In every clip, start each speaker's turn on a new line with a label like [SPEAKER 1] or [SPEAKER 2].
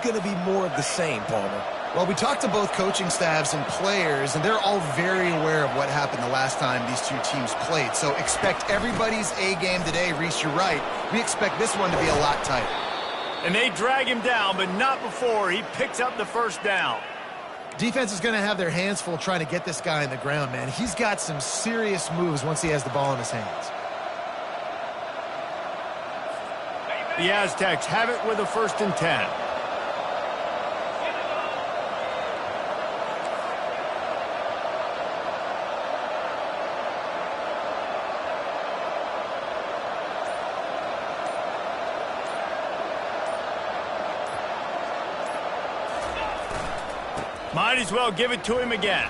[SPEAKER 1] going to be more of the same, Palmer?
[SPEAKER 2] Well, we talked to both coaching staffs and players, and they're all very aware of what happened the last time these two teams played. So expect everybody's A game today. Reese, you're right. We expect this one to be a lot tighter.
[SPEAKER 3] And they drag him down, but not before he picks up the first down.
[SPEAKER 2] Defense is going to have their hands full trying to get this guy on the ground, man. He's got some serious moves once he has the ball in his hands.
[SPEAKER 3] The Aztecs have it with a 1st and 10. Might as well give it to him again.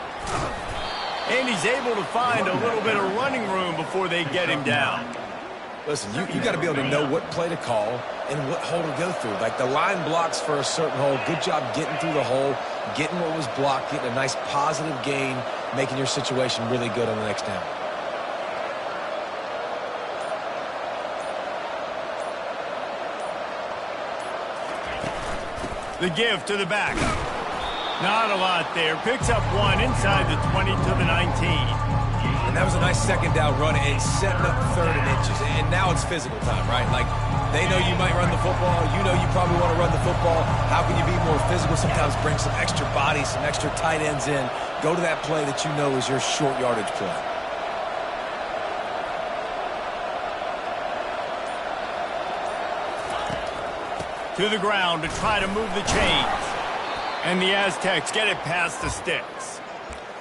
[SPEAKER 3] And he's able to find a little bit of running room before they get him down.
[SPEAKER 1] Listen, you got to be able to know what play to call and what hole to go through. Like the line blocks for a certain hole. Good job getting through the hole, getting what was blocked, getting a nice positive gain, making your situation really good on the next down.
[SPEAKER 3] The give to the back. Not a lot there. Picks up one inside the 20 to the 19.
[SPEAKER 1] And that was a nice second down run and setting up 3rd and inches. And now it's physical time, right? Like, they know you might run the football. You know you probably want to run the football. How can you be more physical? Sometimes bring some extra bodies, some extra tight ends in. Go to that play that you know is your short yardage play.
[SPEAKER 3] To the ground to try to move the chains. And the Aztecs get it past the sticks.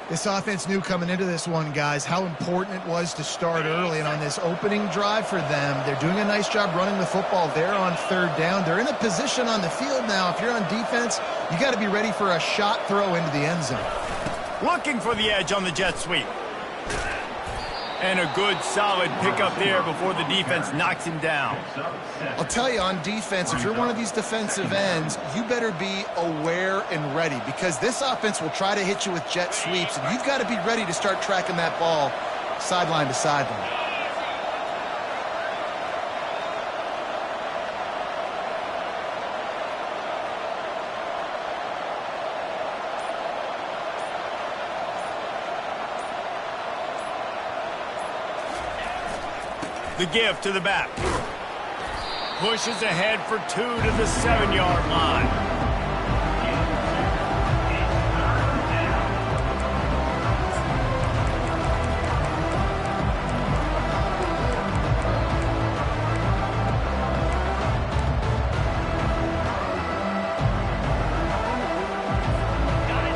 [SPEAKER 2] This offense knew coming into this one, guys, how important it was to start early. And on this opening drive for them, they're doing a nice job running the football. They're on 3rd down. They're in a position on the field now. If you're on defense, you got to be ready for a shot throw into the end zone.
[SPEAKER 3] Looking for the edge on the jet sweep. And a good, solid pickup there before the defense knocks him down.
[SPEAKER 2] I'll tell you, on defense, if you're one of these defensive ends, you better be aware and ready because this offense will try to hit you with jet sweeps, and you've got to be ready to start tracking that ball sideline to sideline.
[SPEAKER 3] The give to the back. Pushes ahead for 2 to the 7-yard line.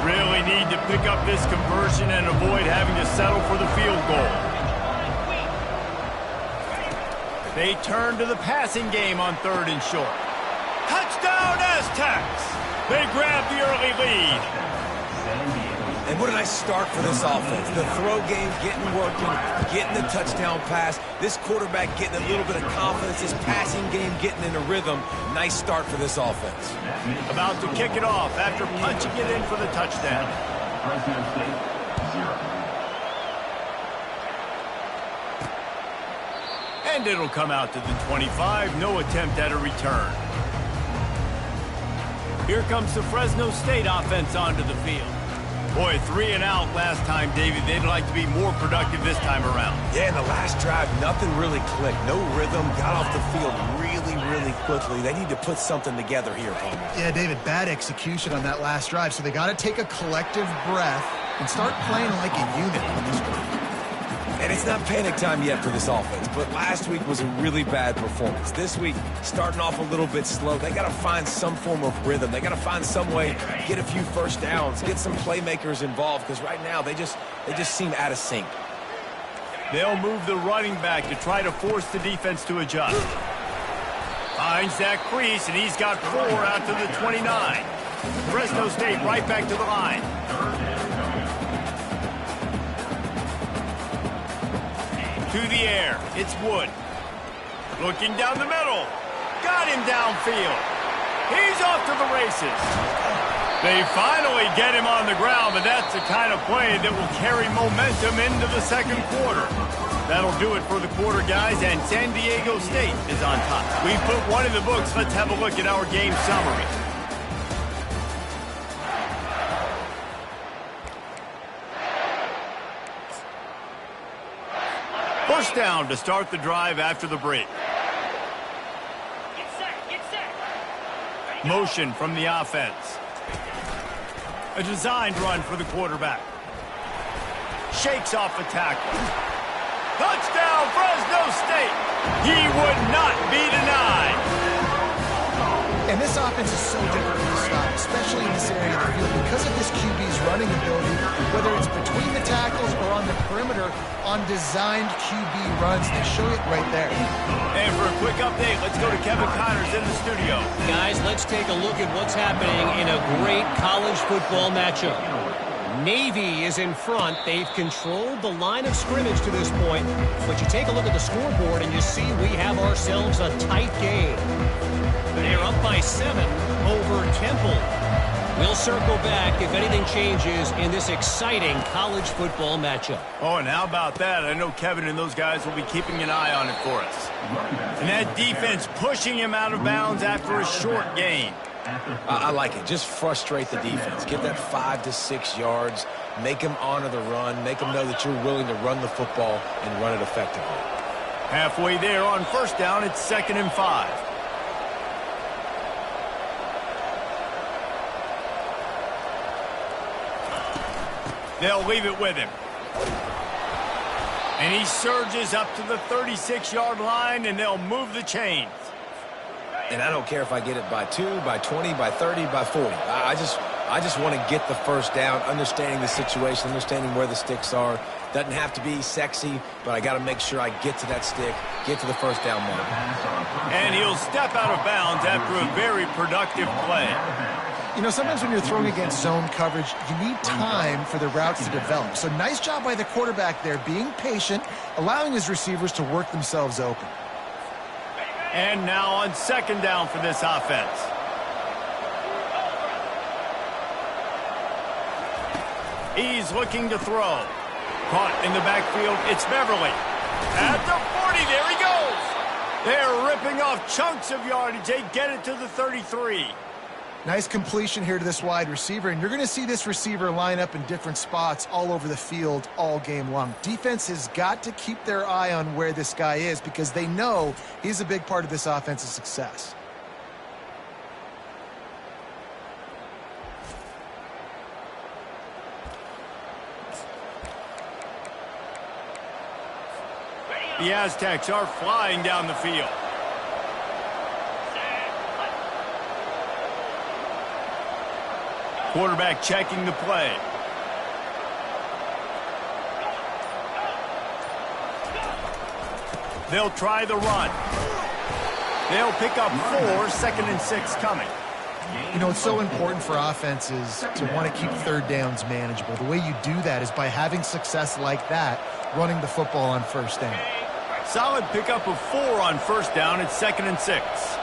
[SPEAKER 3] Really need to pick up this conversion and avoid having to settle for the field goal. They turn to the passing game on 3rd and short. Touchdown, Aztecs! They grab the early lead.
[SPEAKER 1] And what a nice start for this offense. The throw game getting working, getting the touchdown pass. This quarterback getting a little bit of confidence. This passing game getting in a rhythm. Nice start for this offense.
[SPEAKER 3] About to kick it off after punching it in for the touchdown.
[SPEAKER 4] Fresno State, 0.
[SPEAKER 3] And it'll come out to the 25. No attempt at a return. Here comes the Fresno State offense onto the field. Boy, 3 and out last time, David. They'd like to be more productive this time around.
[SPEAKER 1] Yeah, in the last drive, nothing really clicked. No rhythm. Got off the field really quickly. They need to put something together here, Palmer.
[SPEAKER 2] Yeah, David, bad execution on that last drive. So they got to take a collective breath and start playing like a unit on this one.
[SPEAKER 1] And it's not panic time yet for this offense, but last week was a really bad performance. This week, starting off a little bit slow. They got to find some form of rhythm. They got to find some way, get a few first downs, get some playmakers involved, because right now they just seem out of sync.
[SPEAKER 3] They'll move the running back to try to force the defense to adjust. Finds that crease, and he's got 4 out to the 29. Fresno State right back to the line. To the air, it's Wood. Looking down the middle. Got him downfield. He's off to the races. They finally get him on the ground, but that's the kind of play that will carry momentum into the second quarter. That'll do it for the quarter, guys, and San Diego State is on top. We put one in the books. Let's have a look at our game summary. First down to start the drive after the break. Motion from the offense. A designed run for the quarterback. Shakes off a tackle. Touchdown, Fresno State. He would not be denied.
[SPEAKER 2] And this offense is so difficult to stop, especially in this area of the field, because of this QB's running ability, whether it's between the tackles or on the perimeter, on designed QB runs. They show it right there.
[SPEAKER 3] And for a quick update, let's go to Kevin Connors in the studio.
[SPEAKER 5] Guys, let's take a look at what's happening in a great college football matchup. Navy is in front. They've controlled the line of scrimmage to this point. But you take a look at the scoreboard and you see we have ourselves a tight game. They're up by 7 over Temple. We'll circle back if anything changes in this exciting college football matchup.
[SPEAKER 3] Oh, and how about that? I know Kevin and those guys will be keeping an eye on it for us. And that defense pushing him out of bounds after a short gain.
[SPEAKER 1] I like it. Just frustrate the defense. Give that 5 to 6 yards. Make them honor the run. Make them know that you're willing to run the football and run it effectively.
[SPEAKER 3] Halfway there on first down, it's 2nd and 5. They'll leave it with him. And he surges up to the 36-yard line, and they'll move the chains.
[SPEAKER 1] And I don't care if I get it by 2, by 20, by 30, by 40. I just want to get the first down, understanding the situation, understanding where the sticks are. Doesn't have to be sexy, but I got to make sure I get to that stick, get to the first down mark.
[SPEAKER 3] And he'll step out of bounds after a very productive play.
[SPEAKER 2] You know, sometimes when you're throwing against zone coverage, you need time for the routes to develop. So nice job by the quarterback there, being patient, allowing his receivers to work themselves open.
[SPEAKER 3] And now on 2nd down for this offense. He's looking to throw. Caught in the backfield, it's Beverly. At the 40, there he goes. They're ripping off chunks of yardage. They get it to the 33.
[SPEAKER 2] Nice completion here to this wide receiver, and you're going to see this receiver line up in different spots all over the field all game long. Defense has got to keep their eye on where this guy is because they know he's a big part of this offense's success.
[SPEAKER 3] The Aztecs are flying down the field. Quarterback checking the play. They'll try the run. They'll pick up 4, 2nd and 6 coming.
[SPEAKER 2] You know, it's so important for offenses to want to keep third downs manageable. The way you do that is by having success like that, running the football on first down.
[SPEAKER 3] Solid pickup of 4 on first down. It's 2nd and 6.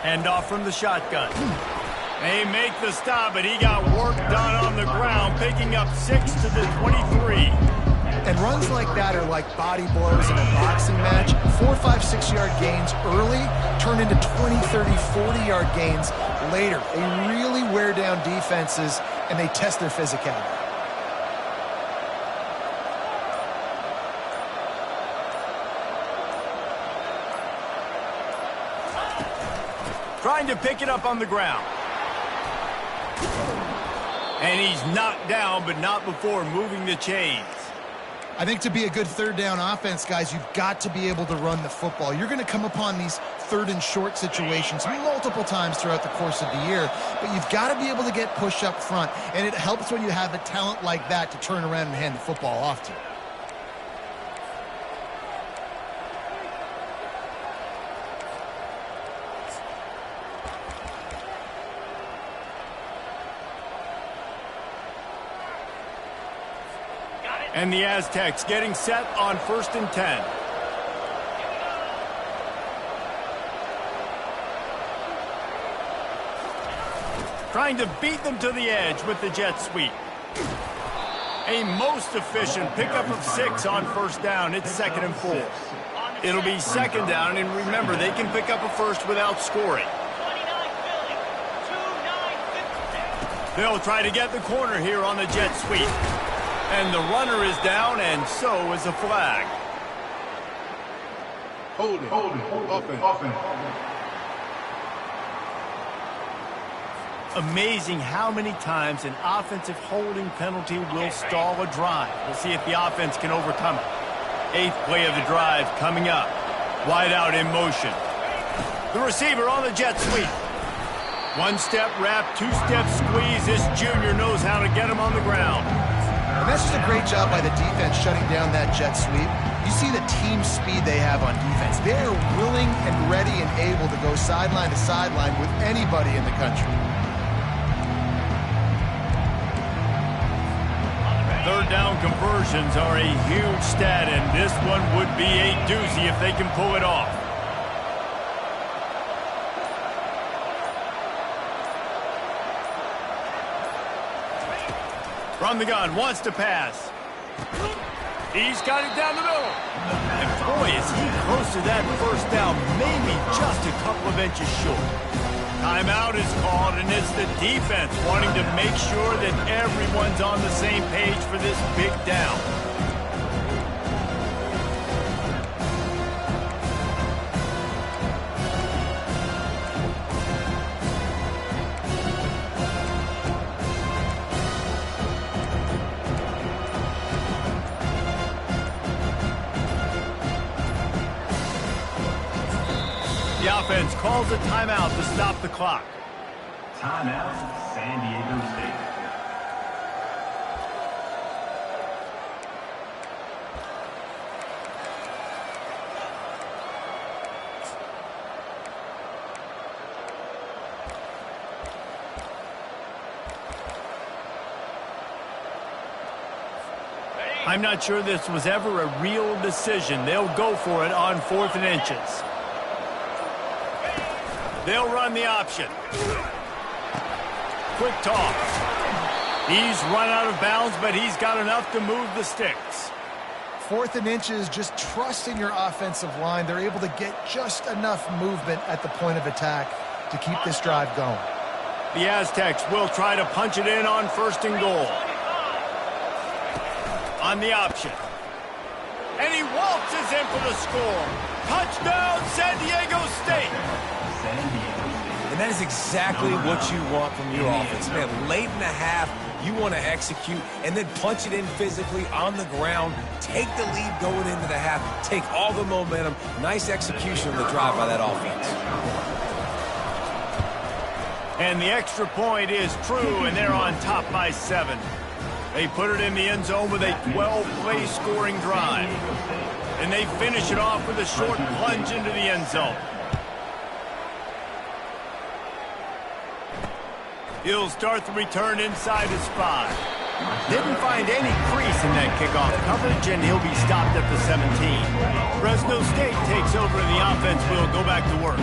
[SPEAKER 3] Hand off from the shotgun. They make the stop, but he got work done on the ground, picking up 6 to the 23.
[SPEAKER 2] And runs like that are like body blows in a boxing match. 4, 5, 6 yard gains early turn into 20, 30, 40-yard gains later. They really wear down defenses, and they test their physicality.
[SPEAKER 3] Trying to pick it up on the ground. And he's knocked down, but not before moving the chains.
[SPEAKER 2] I think to be a good third down offense, guys, you've got to be able to run the football. You're going to come upon these third and short situations multiple times throughout the course of the year, but you've got to be able to get push up front, and it helps when you have a talent like that to turn around and hand the football off to.
[SPEAKER 3] And the Aztecs getting set on 1st and 10. Trying to beat them to the edge with the jet sweep. A most efficient pickup of 6 on first down. It's 2nd and 4. It'll be 2nd down, and remember, they can pick up a first without scoring. They'll try to get the corner here on the jet sweep. And the runner is down, and so is a flag.
[SPEAKER 6] Holding. Offense.
[SPEAKER 3] Amazing how many times an offensive holding penalty will stall a drive. We'll see if the offense can overcome it. 8th play of the drive coming up. Wide out in motion. The receiver on the jet sweep. 1-step wrap, 2-step squeeze. This junior knows how to get him on the ground.
[SPEAKER 2] And that's just a great job by the defense shutting down that jet sweep. You see the team speed they have on defense. They are willing and ready and able to go sideline to sideline with anybody in the country.
[SPEAKER 3] 3rd down conversions are a huge stat, and this one would be a doozy if they can pull it off. From the gun, wants to pass. He's got it down the middle. And boy, is he close to that first down, maybe just a couple of inches short. Timeout is called, and it's the defense wanting to make sure that everyone's on the same page for this big down. The offense calls a timeout to stop the clock.
[SPEAKER 4] Timeout, San Diego State.
[SPEAKER 3] I'm not sure this was ever a real decision. They'll go for it on 4th and inches. They'll run the option. Quick toss. He's run out of bounds, but he's got enough to move the sticks.
[SPEAKER 2] 4th and inches, just trusting your offensive line. They're able to get just enough movement at the point of attack to keep this drive going.
[SPEAKER 3] The Aztecs will try to punch it in on 1st and goal. On the option. And he waltzes in for the score. Touchdown, San Diego State.
[SPEAKER 1] And that is exactly what you want from your offense. Man, late in the half, you want to execute and then punch it in physically on the ground. Take the lead going into the half. Take all the momentum. Nice execution of the drive by that offense.
[SPEAKER 3] And the extra point is true, and they're on top by 7. They put it in the end zone with a 12-play scoring drive. And they finish it off with a short plunge into the end zone. He'll start the return inside his 5. Didn't find any crease in that kickoff coverage, and he'll be stopped at the 17. Fresno State takes over, and the offense will go back to work.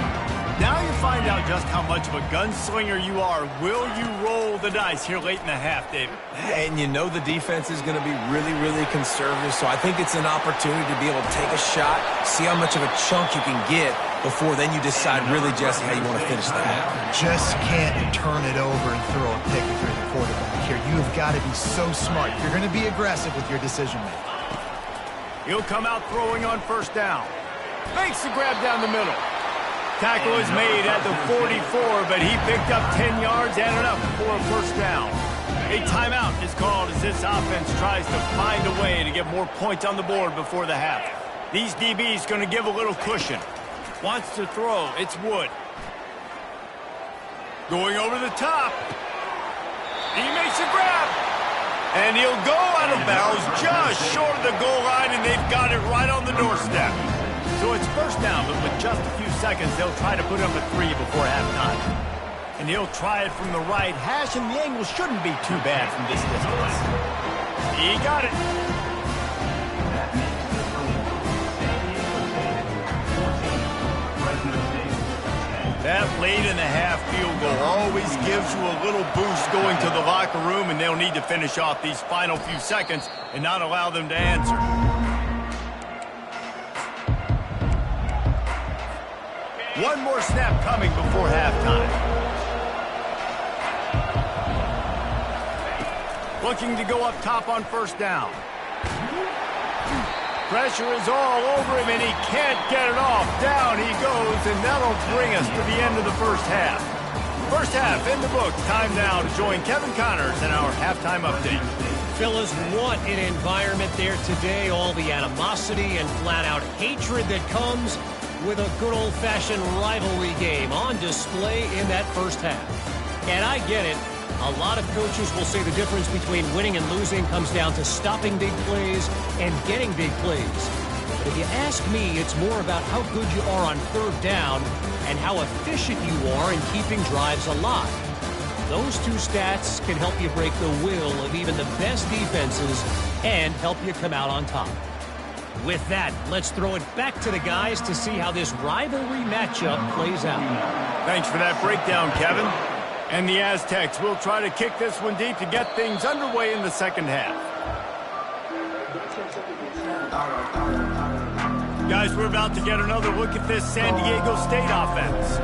[SPEAKER 3] Now you find out just how much of a gunslinger you are. Will you roll the dice here late in the half, David?
[SPEAKER 1] And you know the defense is going to be really, really conservative, so I think it's an opportunity to be able to take a shot, see how much of a chunk you can get before then you decide really, Jesse, how you want to finish the half.
[SPEAKER 2] Just can't turn it over and throw a pick if you're the quarterback here. You have got to be so smart. You're going to be aggressive with your decision-making.
[SPEAKER 3] He'll come out throwing on 1st down. Makes the grab down the middle. Tackle is made at the 44, but he picked up 10 yards and enough for a 1st down. A timeout is called as this offense tries to find a way to get more points on the board before the half. These DBs going to give a little cushion. Wants to throw. It's Wood. Going over the top. He makes a grab. And he'll go out of bounds just short of the goal line, and they've got it right on the doorstep. So it's 1st down, but with just a few seconds, they'll try to put up a 3 before halftime. And he'll try it from the right hash, and the angle shouldn't be too bad from this distance. He got it. That late-in-the-half field goal always gives you a little boost going to the locker room, and they'll need to finish off these final few seconds and not allow them to answer. One more snap coming before halftime. Looking to go up top on first down. Pressure is all over him, and he can't get it off. Down he goes, and that'll bring us to the end of the first half. First half in the books. Time now to join Kevin Connors in our halftime update.
[SPEAKER 5] Fellas, what an environment there today. All the animosity and flat-out hatred that comes with a good old-fashioned rivalry game on display in that first half. And I get it. A lot of coaches will say the difference between winning and losing comes down to stopping big plays and getting big plays. But if you ask me, it's more about how good you are on third down and how efficient you are in keeping drives alive. Those two stats can help you break the will of even the best defenses and help you come out on top. With that, let's throw it back to the guys to see how this rivalry matchup plays out.
[SPEAKER 3] Thanks for that breakdown, Kevin. And the Aztecs will try to kick this one deep to get things underway in the second half. Guys, we're about to get another look at this San Diego State offense.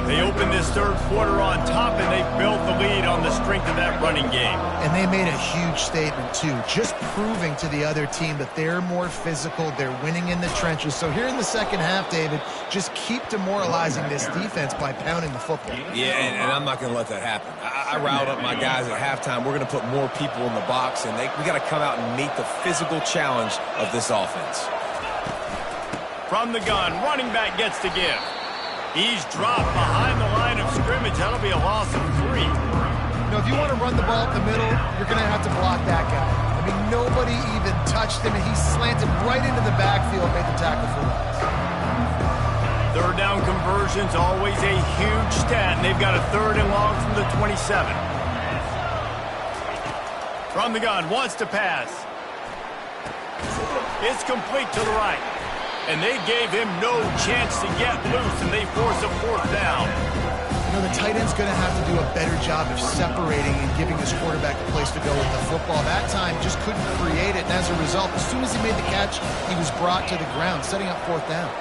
[SPEAKER 3] They opened this third quarter on top, and they built the lead on the strength of that running game.
[SPEAKER 2] And they made a huge statement, too, just proving to the other team that they're more physical, they're winning in the trenches. So here in the second half, David, just keep demoralizing this defense by pounding the football.
[SPEAKER 1] Yeah, and I'm not going to let that happen. I riled up my guys at halftime. We're going to put more people in the box, and we got to come out and meet the physical challenge of this offense.
[SPEAKER 3] From the gun, running back gets to give. He's dropped behind the line of scrimmage. That'll be a loss of 3.
[SPEAKER 2] You know, if you want to run the ball up the middle, you're going to have to block that guy. I mean, nobody even touched him, and he slanted right into the backfield, made the tackle for loss.
[SPEAKER 3] Third down conversions, always a huge stat, and they've got a 3rd and long from the 27. From the gun, wants to pass. It's complete to the right. And they gave him no chance to get loose, and they force a 4th down.
[SPEAKER 2] You know, the tight end's going to have to do a better job of separating and giving his quarterback a place to go with the football. That time just couldn't create it, and as a result, as soon as he made the catch, he was brought to the ground, setting up 4th down.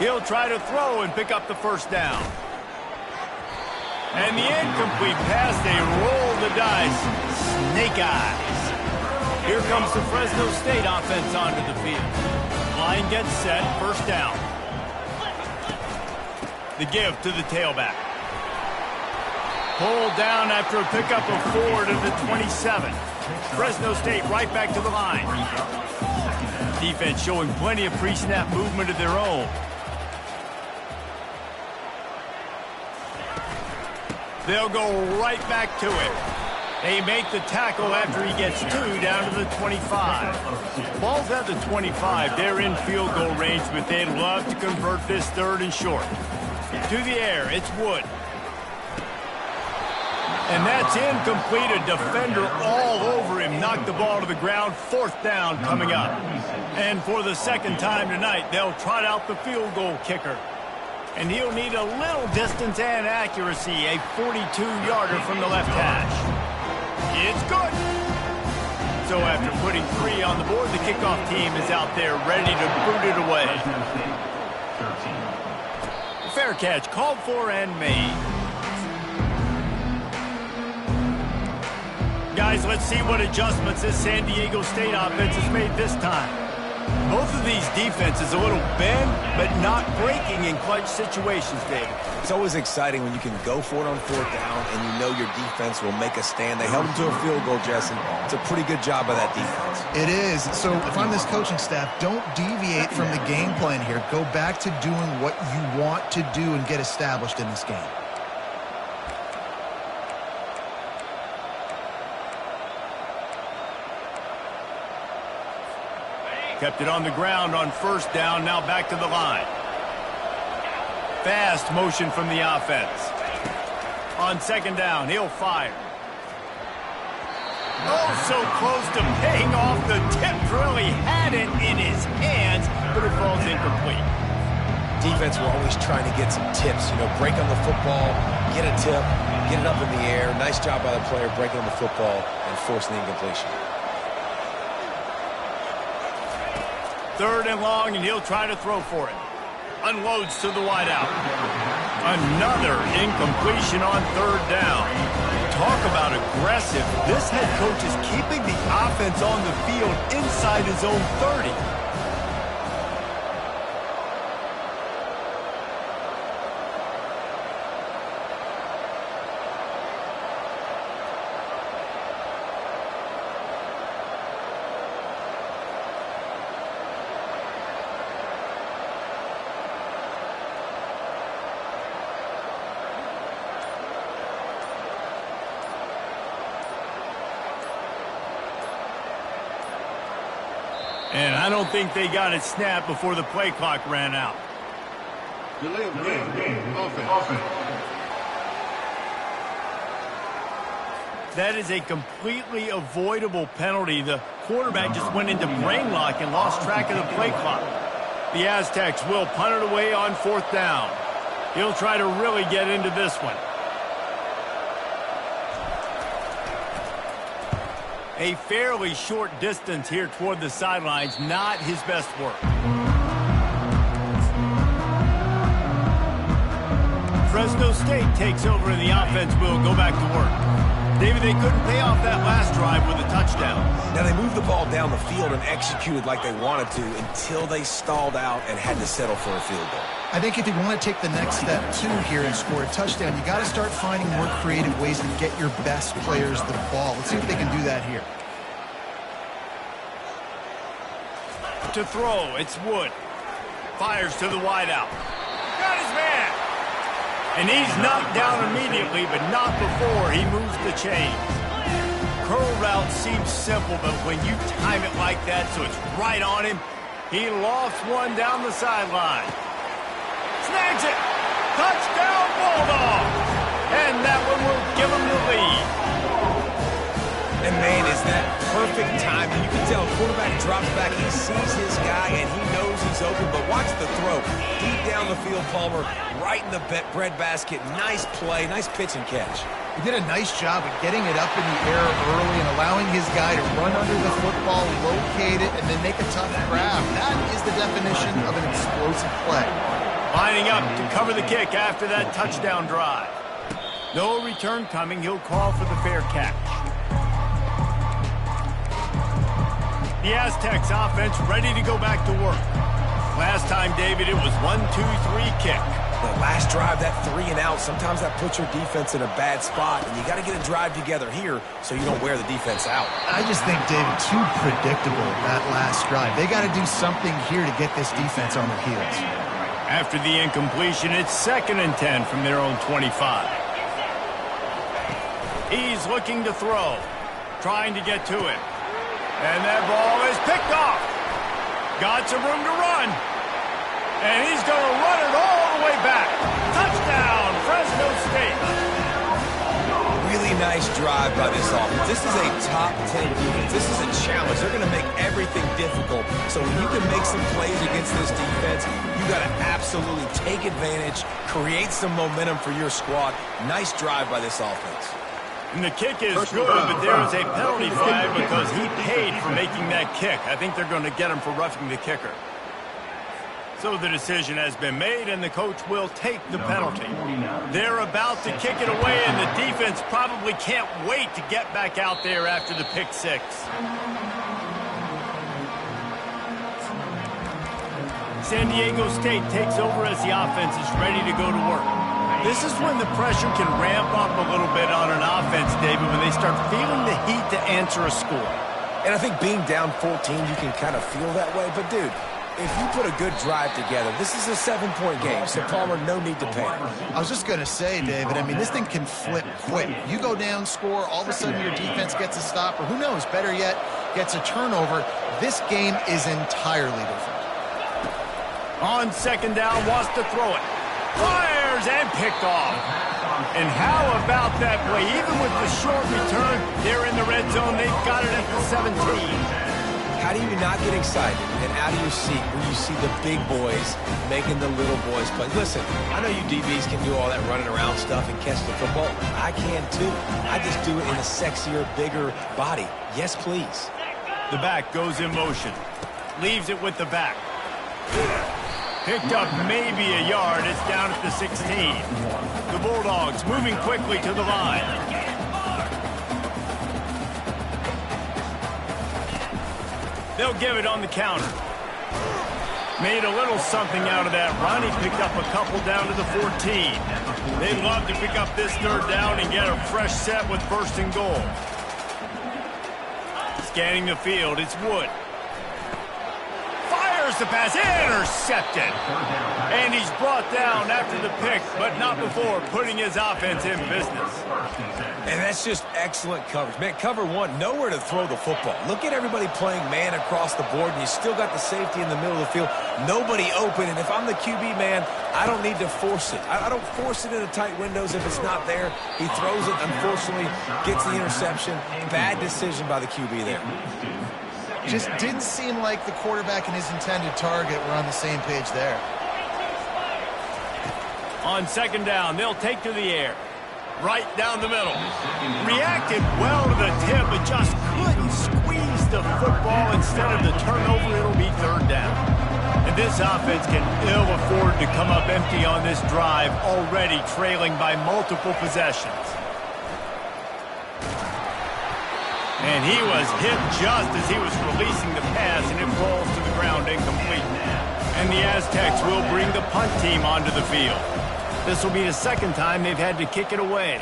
[SPEAKER 3] He'll try to throw and pick up the 1st down. And the incomplete pass, they roll the dice. Snake eyes. Here comes the Fresno State offense onto the field. Line gets set, 1st down. The give to the tailback. Pulled down after a pickup of 4 to the 27. Fresno State right back to the line. Defense showing plenty of pre-snap movement of their own. They'll go right back to it. They make the tackle after he gets 2 down to the 25. Ball's at the 25. They're in field goal range, but they'd love to convert this 3rd and short. To the air, it's Wood. And that's incomplete. A defender all over him. Knocked the ball to the ground. 4th down coming up. And for the 2nd time tonight, they'll trot out the field goal kicker. And he'll need a little distance and accuracy. A 42-yarder from the left hash. It's good. So after putting 3 on the board, the kickoff team is out there ready to boot it away. Fair catch called for and made. Guys, let's see what adjustments this San Diego State offense has made this time. Both of these defenses a little bend, but not breaking in clutch situations, David.
[SPEAKER 1] It's always exciting when you can go for it on 4th down and you know your defense will make a stand. They held them to a field goal, Jesse. It's a pretty good job by that defense.
[SPEAKER 2] It is. So if I'm this coaching staff, don't deviate from the game plan here. Go back to doing what you want to do and get established in this game.
[SPEAKER 3] Kept it on the ground on 1st down, now back to the line. Fast motion from the offense. On 2nd down, he'll fire. Oh, so close to paying off the tip. Really had it in his hands, but it falls incomplete.
[SPEAKER 1] defense were always trying to get some tips. You know, break on the football, get a tip, get it up in the air. Nice job by the player breaking on the football and forcing the incompletion.
[SPEAKER 3] 3rd and long, and he'll try to throw for it. Unloads to the wideout. Another incompletion on 3rd down. Talk about aggressive. This head coach is keeping the offense on the field inside his own 30. And I don't think they got it snapped before the play clock ran out.
[SPEAKER 6] Delay of game. Offense.
[SPEAKER 3] That is a completely avoidable penalty. The quarterback just went into brain lock and lost track of the play clock. The Aztecs will punt it away on 4th down. He'll try to really get into this one. A fairly short distance here toward the sidelines, not his best work. Fresno State takes over and the offense will go back to work. David, they couldn't pay off that last drive with a touchdown.
[SPEAKER 1] Now, they moved the ball down the field and executed like they wanted to until they stalled out and had to settle for a field goal.
[SPEAKER 2] I think if you want to take the next step, too, here and score a touchdown, you got to start finding more creative ways to get your best players the ball. Let's see if they can do that here.
[SPEAKER 3] To throw, it's Wood. Fires to the wideout. Got his man. And he's knocked down immediately, but not before he moves the chains. Curl route seems simple, but when you time it like that so it's right on him, he lofts one down the sideline. Snags it. Touchdown, Bulldogs. And that one will give him the lead.
[SPEAKER 1] And, man, is that perfect time. You can tell quarterback drops back. He sees his guy, and he knows he's open. But watch the throw. Deep down the field, Palmer, right in the bread basket. Nice play, nice pitch and catch.
[SPEAKER 2] He did a nice job of getting it up in the air early and allowing his guy to run under the football, locate it, and then make a tough grab. That is the definition of an explosive play.
[SPEAKER 3] Lining up to cover the kick after that touchdown drive. No return coming. He'll call for the fair catch. The Aztecs offense ready to go back to work. Last time, David, it was 1-2-3 kick.
[SPEAKER 1] The last drive, that 3 and out, sometimes that puts your defense in a bad spot, and you got to get a drive together here so you don't wear the defense out.
[SPEAKER 2] I just think, David, too predictable that last drive. They got to do something here to get this defense on their heels.
[SPEAKER 3] After the incompletion, it's 2nd and 10 from their own 25. He's looking to throw, trying to get to it. And that ball is picked off. Got some room to run. And he's going to run it all the way back. Touchdown, Fresno State.
[SPEAKER 1] Really nice drive by this offense. This is a top 10 defense. This is a challenge. They're going to make everything difficult. So when you can make some plays against this defense, you got to absolutely take advantage, create some momentum for your squad. Nice drive by this offense.
[SPEAKER 3] And the kick is good, but there is a penalty flag because he paid for making that kick. I think they're going to get him for roughing the kicker. So the decision has been made, and the coach will take the penalty. They're about to kick it away, and the defense probably can't wait to get back out there after the pick six. San Diego State takes over as the offense is ready to go to work. This is when the pressure can ramp up a little bit on an offense, David, when they start feeling the heat to answer a score.
[SPEAKER 1] And I think being down 14, you can kind of feel that way. But, dude, if you put a good drive together, this is a 7-point game. So, Palmer, no need to panic.
[SPEAKER 2] I was just going to say, David, I mean, this thing can flip quick. You go down, score, all of a sudden your defense gets a stop, or who knows, better yet, gets a turnover. This game is entirely different.
[SPEAKER 3] On 2nd down, wants to throw it. Fires and picked off. And how about that play? Even with the short return, they're in the red zone. They've got it at the 17.
[SPEAKER 1] how do you not get excited and out of your seat when you see the big boys making the little boys play? Listen, I know you DBs can do all that running around stuff and catch the football. I can too. I just do it in a sexier, bigger body. Yes, please.
[SPEAKER 3] The back goes in motion. Leaves it with the back. Picked up maybe a yard. It's down at the 16. The Bulldogs moving quickly to the line. They'll give it on the counter. Made a little something out of that run. He picked up a couple down to the 14. They'd love to pick up this third down and get a fresh set with first and goal. Scanning the field, it's Wood. Fires the pass, intercepted. And he's brought down after the pick, but not before putting his offense in business.
[SPEAKER 1] And that's just excellent coverage. Man, cover one, nowhere to throw the football. Look at everybody playing man across the board, and you still got the safety in the middle of the field. Nobody open, and if I'm the QB, man, I don't need to force it. I don't force it into tight windows if it's not there. He throws it, unfortunately, gets the interception. Bad decision by the QB there.
[SPEAKER 2] Just didn't seem like the quarterback and his intended target were on the same page there.
[SPEAKER 3] On second down, they'll take to the air. Right down the middle. Reacted well to the tip, but just couldn't squeeze the football. Instead of the turnover, it'll be third down. And this offense can ill afford to come up empty on this drive, already trailing by multiple possessions. And he was hit just as he was releasing the pass, and it falls to the ground incomplete. And the Aztecs will bring the punt team onto the field. This will be the second time they've had to kick it away.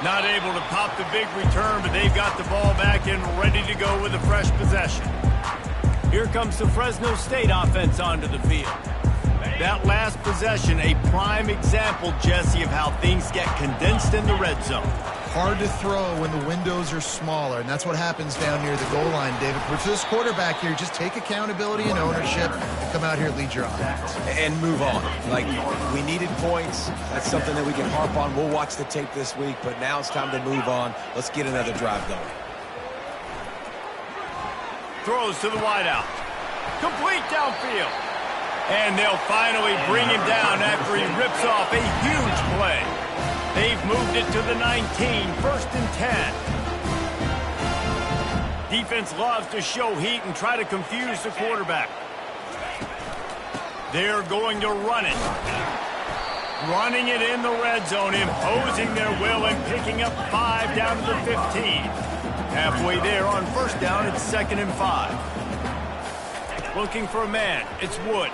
[SPEAKER 3] Not able to pop the big return, but they've got the ball back and ready to go with a fresh possession. Here comes the Fresno State offense onto the field. That last possession, a prime example, Jesse, of how things get condensed in the red zone.
[SPEAKER 2] Hard to throw when the windows are smaller, and that's what happens down near the goal line, David. For this quarterback here, just take accountability and ownership and come out here and lead your offense.
[SPEAKER 1] And move on. Like, we needed points. That's something that we can harp on. We'll watch the tape this week, but now it's time to move on. Let's get another drive going.
[SPEAKER 3] Throws to the wideout. Complete downfield. And they'll finally bring him down after he rips off a huge play. They've moved it to the 19, first and 10. Defense loves to show heat and try to confuse the quarterback. They're going to run it. Running it in the red zone, imposing their will and picking up 5 down to the 15. Halfway there on first down, it's 2nd and 5. Looking for a man, it's Wood.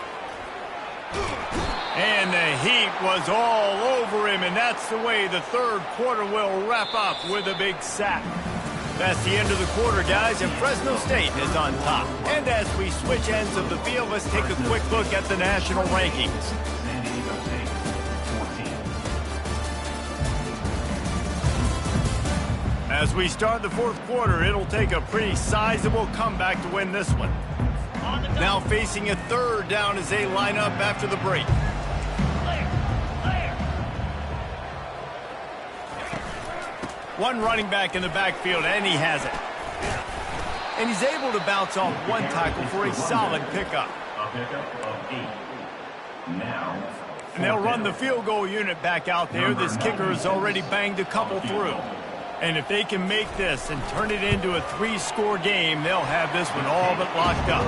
[SPEAKER 3] And the heat was all over him, and that's the way the third quarter will wrap up with a big sack. That's the end of the quarter, guys, and Fresno State is on top. And as we switch ends of the field, let's take a quick look at the national rankings. As we start the fourth quarter, it'll take a pretty sizable comeback to win this one. Now facing a third down as they line up after the break. One running back in the backfield, and he has it. And he's able to bounce off one tackle for a solid pickup.
[SPEAKER 4] A pickup of 8. Now,
[SPEAKER 3] and they'll run the field goal unit back out there. This kicker has already banged a couple through. And if they can make this and turn it into a 3-score game, they'll have this one all but locked up.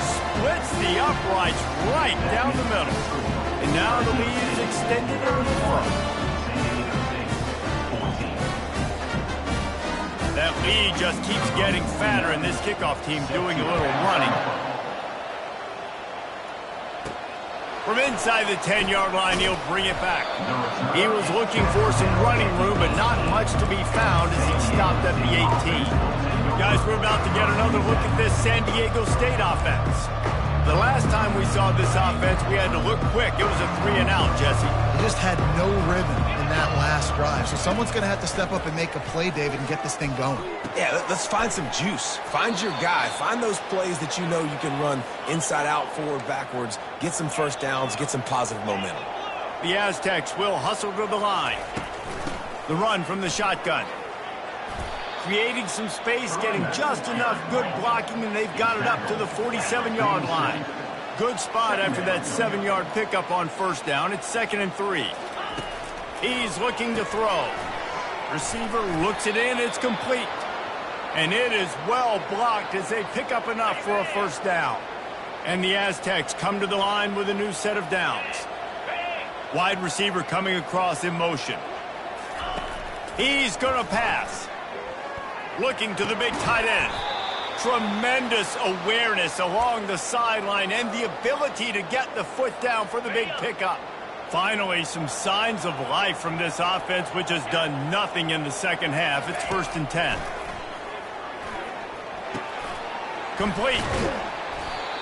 [SPEAKER 3] Splits the uprights right down the middle. And now the lead is extended over the front. That lead just keeps getting fatter, and this kickoff team doing a little running. From inside the 10-yard line, he'll bring it back. He was looking for some running room, but not much to be found as he stopped at the 18. Guys, we're about to get another look at this San Diego State offense. The last time we saw this offense, we had to look quick. It was a 3-and-out, Jesse.
[SPEAKER 2] He just had no rhythm in that last drive. So someone's going to have to step up and make a play, David, and get this thing going.
[SPEAKER 1] Yeah, let's find some juice. Find your guy. Find those plays that you know you can run inside out, forward, backwards. Get some first downs. Get some positive momentum.
[SPEAKER 3] The Aztecs will hustle to the line. The run from the shotgun. creating some space, getting just enough good blocking, and they've got it up to the 47-yard line. Good spot after that 7-yard pickup on first down. It's 2nd and 3. He's looking to throw. Receiver looks it in. It's complete. And it is well blocked as they pick up enough for a first down. And the Aztecs come to the line with a new set of downs. Wide receiver coming across in motion. He's going to pass. Looking to the big tight end. Tremendous awareness along the sideline and the ability to get the foot down for the big pickup. Finally, some signs of life from this offense, which has done nothing in the second half. It's 1st and 10. Complete.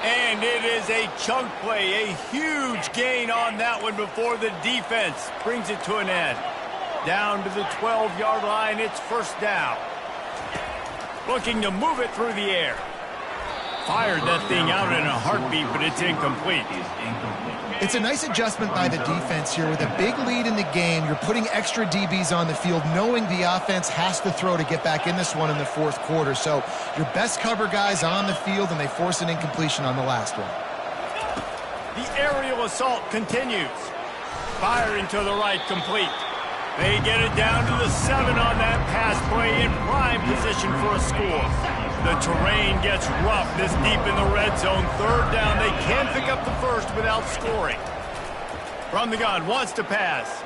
[SPEAKER 3] And it is a chunk play, a huge gain on that one before the defense brings it to an end. Down to the 12-yard line, it's first down. Looking to move it through the air. Fired that thing out in a heartbeat, but it's incomplete.
[SPEAKER 2] It's a nice adjustment by the defense here. With a big lead in the game, you're putting extra DBs on the field, knowing the offense has to throw to get back in this one in the fourth quarter. So your best cover guys on the field, and they force an incompletion on the last one.
[SPEAKER 3] The aerial assault continues. Firing to the right, complete. They get it down to the 7 on that pass play, in prime position for a score. The terrain gets rough this deep in the red zone. 3rd down, they can pick up the first without scoring. From the gun, wants to pass.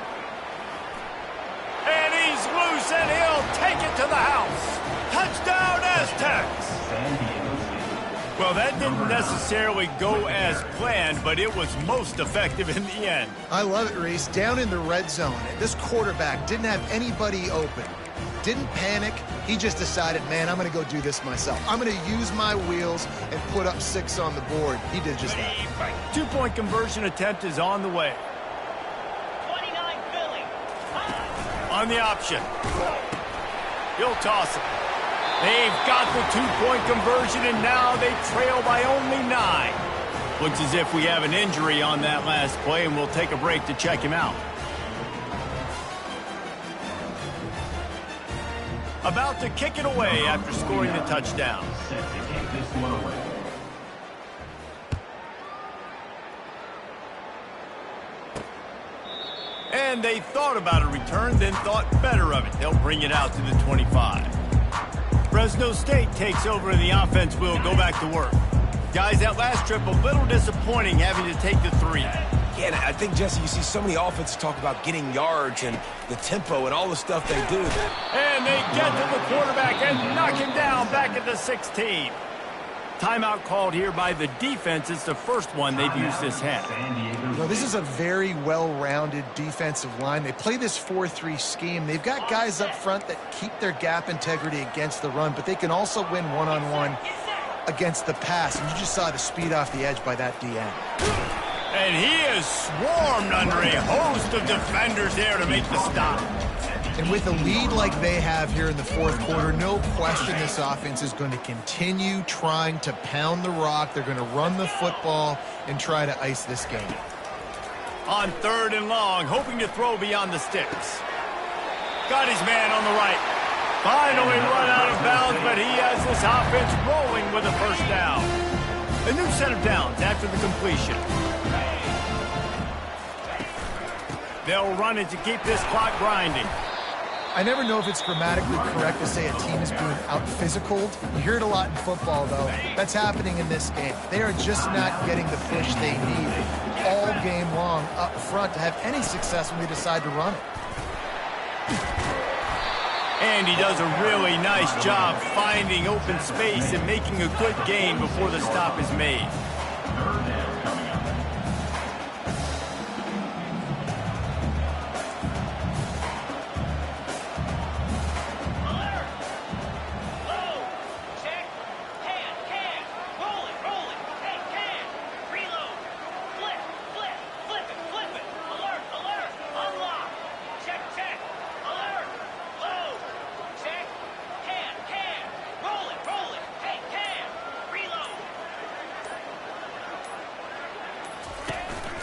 [SPEAKER 3] And he's loose, and he'll take it to the house. Touchdown, Aztecs! Well, that didn't necessarily go as planned, but it was most effective in the end.
[SPEAKER 2] I love it, Reese. Down in the red zone, this quarterback didn't have anybody open. Didn't panic. He just decided, man, I'm going to go do this myself. I'm going to use my wheels and put up 6 on the board. He did just that.
[SPEAKER 3] 2-point conversion attempt is on the way.
[SPEAKER 7] 29 Philly.
[SPEAKER 3] On the option. He'll toss it. They've got the 2-point conversion, and now they trail by only 9. Looks as if we have an injury on that last play, and we'll take a break to check him out. About to kick it away after scoring the touchdown.
[SPEAKER 4] Set to kick this one away.
[SPEAKER 3] And they thought about a return, then thought better of it. They'll bring it out to the 25. Fresno State takes over, and the offense will go back to work. Guys, that last trip, a little disappointing having to take the 3.
[SPEAKER 1] Yeah, and I think, Jesse, you see so many offenses talk about getting yards and the tempo and all the stuff they do.
[SPEAKER 3] And they get to the quarterback and knock him down back at the 16. Timeout called here by the defense. It's the first one they've used this half.
[SPEAKER 2] Well, this is a very well-rounded defensive line. They play this 4-3 scheme. They've got guys up front that keep their gap integrity against the run, but they can also win one-on-one against the pass. And you just saw the speed off the edge by that DN.
[SPEAKER 3] And he is swarmed under a host of defenders there to make the stop.
[SPEAKER 2] And with a lead like they have here in the fourth quarter, no question this offense is going to continue trying to pound the rock. They're going to run the football and try to ice this game.
[SPEAKER 3] On 3rd and long, hoping to throw beyond the sticks. Got his man on the right. Finally run out of bounds, but he has this offense rolling with a first down. A new set of downs after the completion. They'll run it to keep this clock grinding.
[SPEAKER 2] I never know if it's grammatically correct to say a team is being out-physicaled. You hear it a lot in football, though. That's happening in this game. They are just not getting the push they need all game long up front to have any success when they decide to run it.
[SPEAKER 3] And he does a really nice job finding open space and making a good gain before the stop is made.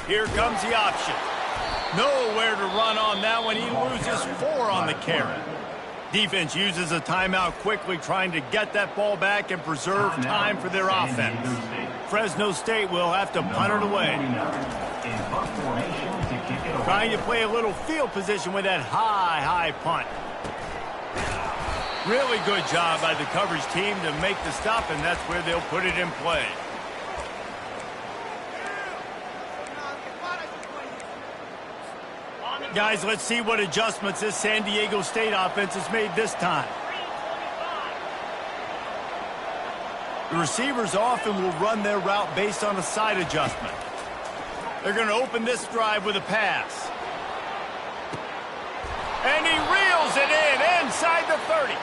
[SPEAKER 3] Here comes the option. Nowhere to run on that one. He loses 4 on the carry. Defense uses a timeout quickly, trying to get that ball back and preserve time for their offense. Fresno State will have to punt it away. Trying to play a little field position with that high punt. Really good job by the coverage team to make the stop, and that's where they'll put it in play. Guys, let's see what adjustments this San Diego State offense has made this time. The receivers often will run their route based on a side adjustment. They're going to open this drive with a pass. And he reels it in inside the 30.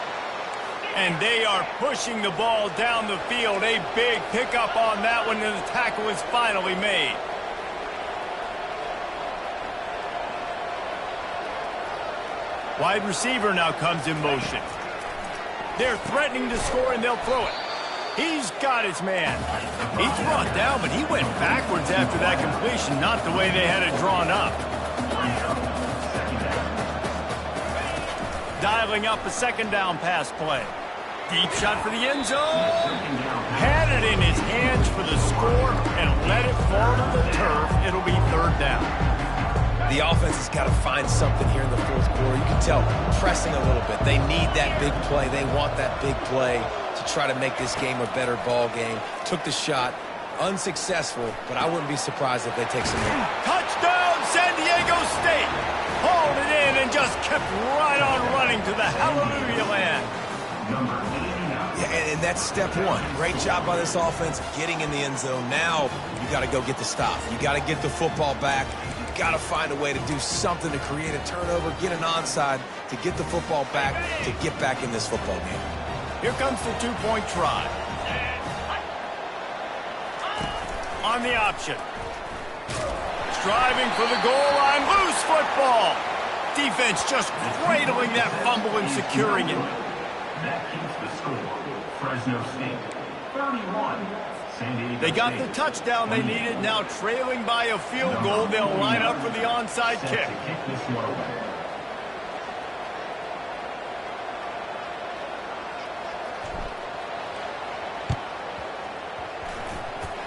[SPEAKER 3] And they are pushing the ball down the field. A big pickup on that one, and the tackle is finally made. Wide receiver now comes in motion. They're threatening to score, and they'll throw it. He's got his man. He's brought down, but he went backwards after that completion, not the way they had it drawn up. Dialing up a second down pass play. Deep shot for the end zone. Had it in his hands for the score and let it fall to the turf. It'll be third down.
[SPEAKER 1] The offense has got to find something here in the fourth quarter. You can tell pressing a little bit. They need that big play. They want that big play to try to make this game a better ball game. Took the shot. Unsuccessful, but I wouldn't be surprised if they take some more.
[SPEAKER 3] Touchdown, San Diego State! Hauled it in and just kept right on running to the hallelujah land.
[SPEAKER 1] Yeah, and that's step one. Great job by this offense getting in the end zone. Now you got to go get the stop. You got to get the football back. You got to find a way to do something to create a turnover, get an onside, to get the football back, to get back in this football game.
[SPEAKER 3] Here comes the two-point try. On the option. Striving for the goal line. Loose football. Defense just cradling that fumble and securing it.
[SPEAKER 4] That keeps the score. Fresno State 31. San Diego
[SPEAKER 3] They got
[SPEAKER 4] State
[SPEAKER 3] the touchdown they needed. Now trailing by a field goal. They'll line up for the onside
[SPEAKER 4] set
[SPEAKER 3] kick.
[SPEAKER 4] to kick this one away.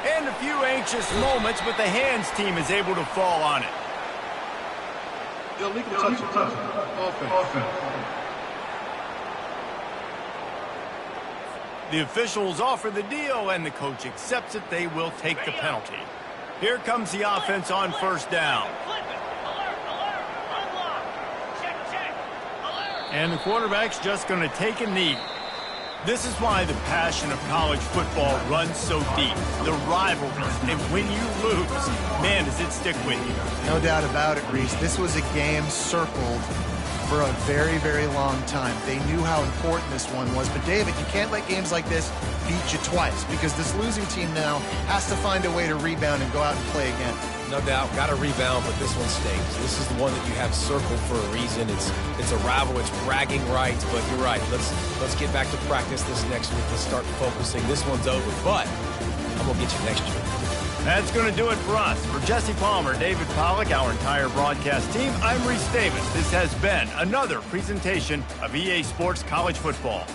[SPEAKER 3] And a few anxious moments, but the hands team is able to fall on it.
[SPEAKER 6] Illegal touch. Offense.
[SPEAKER 3] The officials offer the deal, and the coach accepts it. They will take the penalty. Here comes the offense on first down.
[SPEAKER 7] Flip it. Alert, alert. Unlock. Check. Alert.
[SPEAKER 3] And the quarterback's just going to take a knee. This is why the passion of college football runs so deep. The rivalries, and when you lose, man, does it stick with you.
[SPEAKER 2] No doubt about it, Reese. This was a game circled for a very, very long time. They knew how important this one was. But, David, you can't let games like this beat you twice, because this losing team now has to find a way to rebound and go out and play again.
[SPEAKER 1] No doubt, got to rebound, but this one stays. This is the one that you have circled for a reason. It's a rival, it's bragging rights, but you're right. Let's get back to practice this next week. Let's start focusing. This one's over, but I'm going to get you next year.
[SPEAKER 3] That's going to do it for us. For Jesse Palmer, David Pollack, our entire broadcast team, I'm Reese Davis. This has been another presentation of EA Sports College Football.